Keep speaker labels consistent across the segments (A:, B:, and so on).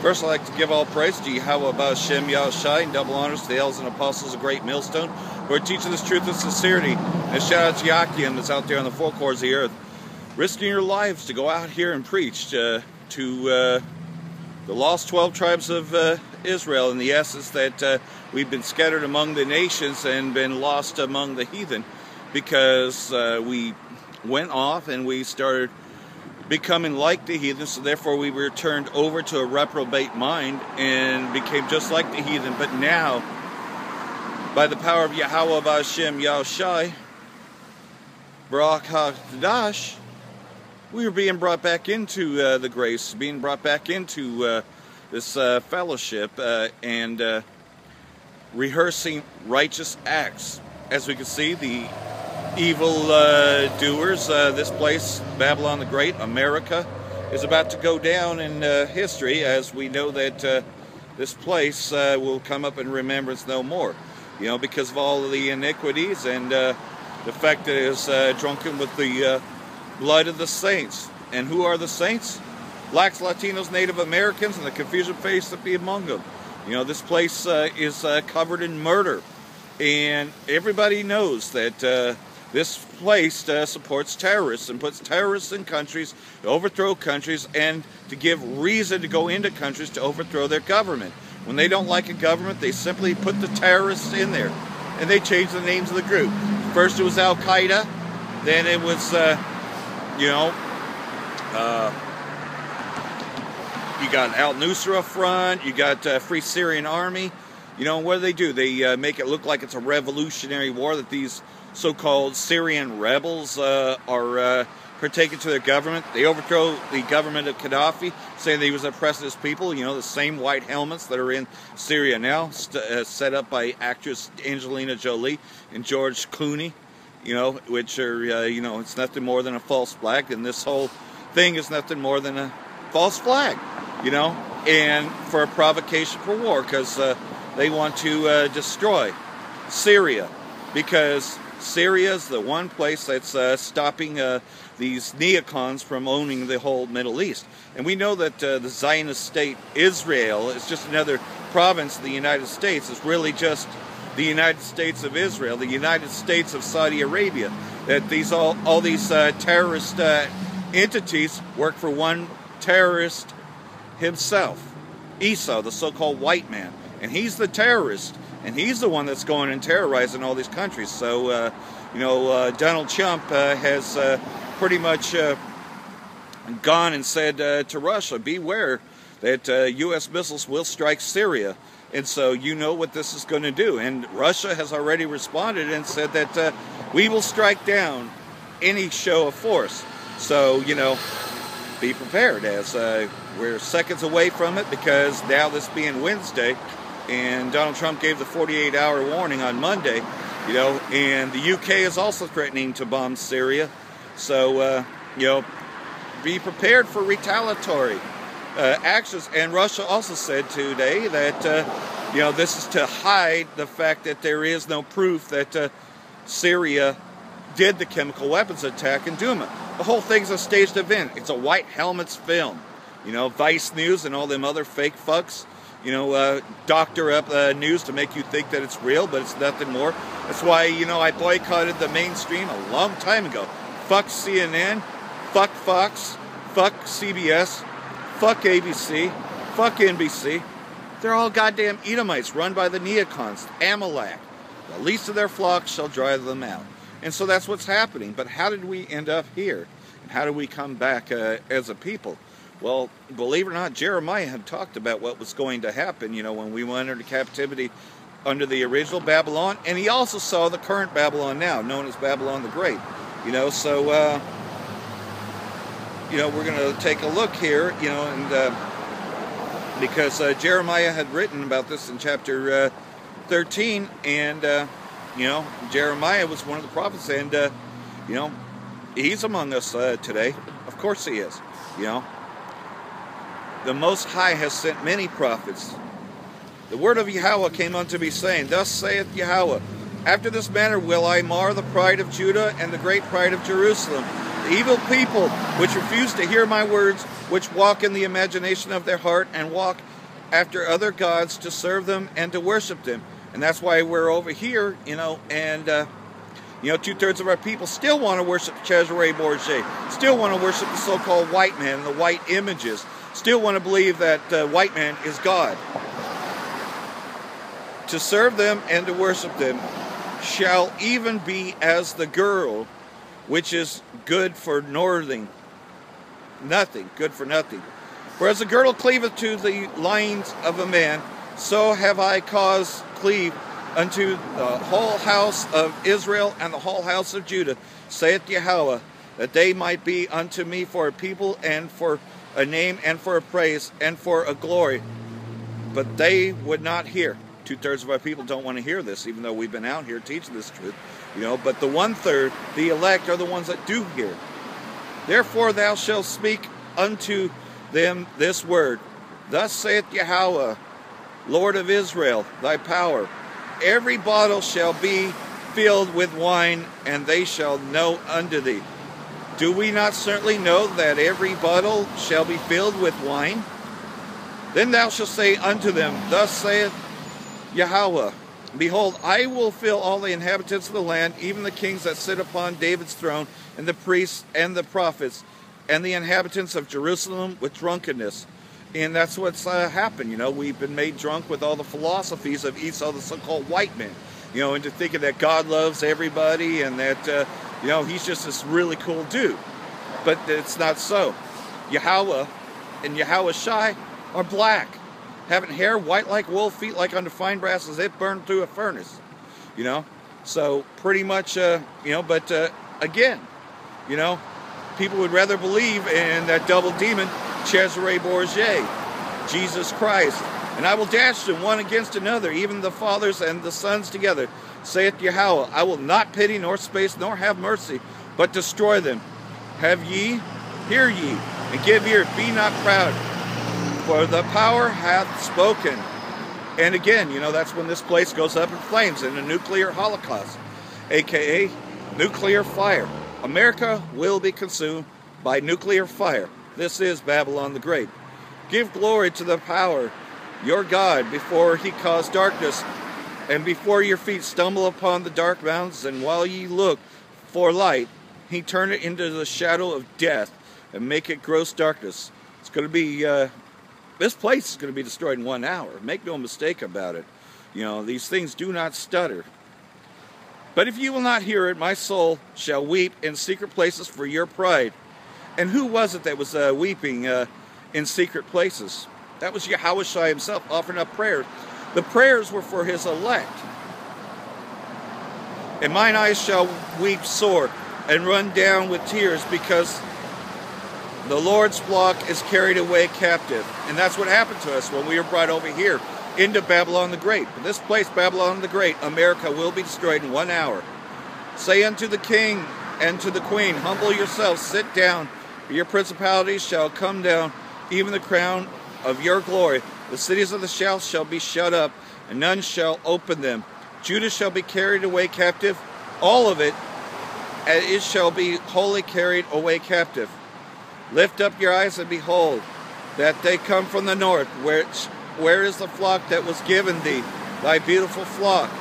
A: First, I'd like to give all praise to Yahawashi, Yahawashi, and double honors to the elders and apostles of Great Millstone, who are teaching this truth with sincerity. And a shout out to Yakim that's out there on the four corners of the earth, risking your lives to go out here and preach to the lost 12 tribes of Israel, in the essence that we've been scattered among the nations and been lost among the heathen, because we went off and we started becoming like the heathen, so therefore we were turned over to a reprobate mind and became just like the heathen. But now, by the power of Yahawashi, Yahawashi, Barak HaKadosh, we are being brought back into the grace, being brought back into this fellowship and rehearsing righteous acts. As we can see, the evil doers, this place, Babylon the Great, America, is about to go down in history, as we know that this place will come up in remembrance no more. You know, because of all of the iniquities and the fact that it is drunken with the blood of the saints. And who are the saints? Blacks, Latinos, Native Americans, and the confusion faced that be among them. You know, this place is covered in murder. And everybody knows that this place supports terrorists and puts terrorists in countries, to overthrow countries, and to give reason to go into countries to overthrow their government. When they don't like a government, they simply put the terrorists in there. And they change the names of the group. First it was Al-Qaeda, then it was, you got Al-Nusra Front, you got Free Syrian Army. You know, what do? They make it look like it's a revolutionary war, that these so-called Syrian rebels are partaking to their government. They overthrow the government of Gaddafi, saying that he was oppressing his people. You know, the same white helmets that are in Syria now, set up by actress Angelina Jolie and George Clooney, you know, which are, it's nothing more than a false flag. And this whole thing is nothing more than a false flag, you know, and for a provocation for war, because they want to destroy Syria, because Syria is the one place that's stopping these neocons from owning the whole Middle East. And we know that the Zionist state Israel is just another province of the United States. It's really just the United States of Israel, the United States of Saudi Arabia. That these all these terrorist entities work for one terrorist himself, Esau, the so-called white man. And he's the terrorist. And he's the one that's going and terrorizing all these countries. So, Donald Trump has pretty much gone and said to Russia, beware that U.S. missiles will strike Syria. And so you know what this is going to do. And Russia has already responded and said that we will strike down any show of force. So, be prepared, as we're seconds away from it, because now, this being Wednesday, and Donald Trump gave the 48-hour warning on Monday, and the UK is also threatening to bomb Syria. So, be prepared for retaliatory actions. And Russia also said today that, this is to hide the fact that there is no proof that Syria did the chemical weapons attack in Duma. The whole thing's a staged event. It's a white helmets film. Vice News and all them other fake fucks, doctor up news to make you think that it's real, but it's nothing more. That's why, I boycotted the mainstream a long time ago. Fuck CNN, fuck Fox, fuck CBS, fuck ABC, fuck NBC. They're all goddamn Edomites run by the neocons, Amalek. The least of their flocks shall drive them out. And so that's what's happening. But how did we end up here? And how did we come back as a people? Well, believe it or not, Jeremiah had talked about what was going to happen, when we went into captivity under the original Babylon. And he also saw the current Babylon now, known as Babylon the Great. So, we're going to take a look here, and because Jeremiah had written about this in chapter 13, and, Jeremiah was one of the prophets, and, he's among us today. Of course he is, The Most High has sent many prophets. The word of Yahweh came unto me, saying, Thus saith Yahweh, After this manner will I mar the pride of Judah and the great pride of Jerusalem. The evil people which refuse to hear my words, which walk in the imagination of their heart and walk after other gods to serve them and to worship them. And that's why we're over here, and 2/3 of our people still want to worship Cesare Borgia, still want to worship the so-called white man and the white images, still want to believe that white man is God. To serve them and to worship them shall even be as the girl, which is good for nothing, good for nothing. Whereas the girdle cleaveth to the loins of a man, so have I caused cleave unto the whole house of Israel and the whole house of Judah, saith Yahweh, that they might be unto me for a people and for a name and for a praise and for a glory. But they would not hear. 2/3 of our people don't want to hear this, even though we've been out here teaching this truth. But the 1/3, the elect, are the ones that do hear. Therefore thou shalt speak unto them this word. Thus saith Yahweh, Lord of Israel, thy power. Every bottle shall be filled with wine, and they shall know unto thee. Do we not certainly know that every bottle shall be filled with wine? Then thou shalt say unto them, Thus saith Yahweh, Behold, I will fill all the inhabitants of the land, even the kings that sit upon David's throne, and the priests and the prophets, and the inhabitants of Jerusalem with drunkenness. And that's what's happened. We've been made drunk with all the philosophies of Esau, the so-called white man. Into thinking that God loves everybody and that, he's just this really cool dude. But it's not so. Yahweh and Yahawashi are black, having hair white like wool, feet like unto fine brass, as if burned through a furnace. So pretty much, but again, people would rather believe in that double demon, Cesare Borgia, Jesus Christ. And I will dash them one against another, even the fathers and the sons together, saith Yahweh. I will not pity, nor space, nor have mercy, but destroy them. Have ye? Hear ye, and give ear. Be not proud, for the power hath spoken. And again, that's when this place goes up in flames in a nuclear holocaust, aka nuclear fire. America will be consumed by nuclear fire. This is Babylon the Great. Give glory to the power, your God, before he cause darkness, and before your feet stumble upon the dark mountains, and while ye look for light, he turn it into the shadow of death, and make it gross darkness. It's going to be, this place is going to be destroyed in 1 hour. Make no mistake about it. These things do not stutter. But if you will not hear it, my soul shall weep in secret places for your pride. And who was it that was weeping in secret places? That was Yahawashi himself offering up prayers. The prayers were for his elect. And mine eyes shall weep sore and run down with tears, because the Lord's flock is carried away captive. And that's what happened to us when we were brought over here into Babylon the Great. But this place, Babylon the Great, America, will be destroyed in 1 hour. Say unto the king and to the queen, humble yourselves, sit down, for your principalities shall come down, even the crown of your glory. The cities of the south shall be shut up, and none shall open them. Judah shall be carried away captive, all of it, and it shall be wholly carried away captive. Lift up your eyes and behold, that they come from the north. Where is the flock that was given thee, thy beautiful flock?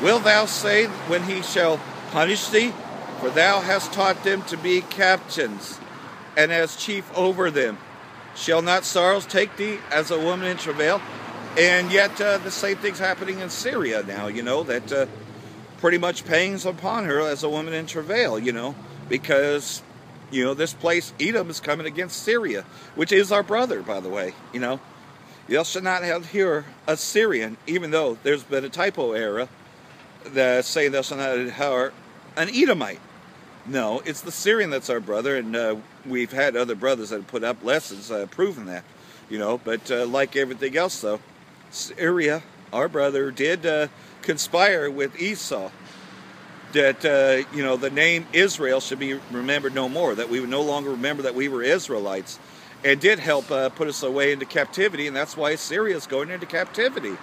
A: Wilt thou say when he shall punish thee? For thou hast taught them to be captains, and as chief over them. Shall not sorrows take thee as a woman in travail? And yet the same thing's happening in Syria now, that pretty much pains upon her as a woman in travail, because, this place, Edom, is coming against Syria, which is our brother, by the way, Thou shalt not have here a Syrian, even though there's been a typo error that saying thou shalt not have an Edomite. No, it's the Syrian that's our brother, and we've had other brothers that have put up lessons proving that, but like everything else, though, Syria, our brother, did conspire with Esau that, the name Israel should be remembered no more, that we would no longer remember that we were Israelites, and did help put us away into captivity, and that's why Syria is going into captivity,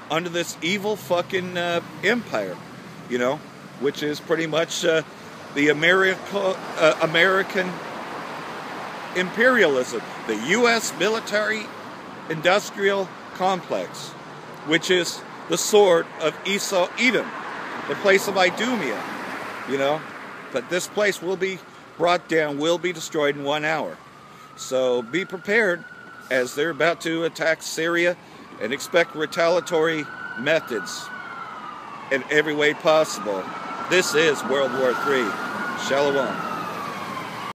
A: under this evil fucking empire, which is pretty much the American imperialism, the U.S. military industrial complex, which is the sword of Esau Edom, the place of Idumea, you know. But this place will be brought down, will be destroyed in 1 hour. So be prepared as they're about to attack Syria, and expect retaliatory methods in every way possible. This is World War III. Shalom.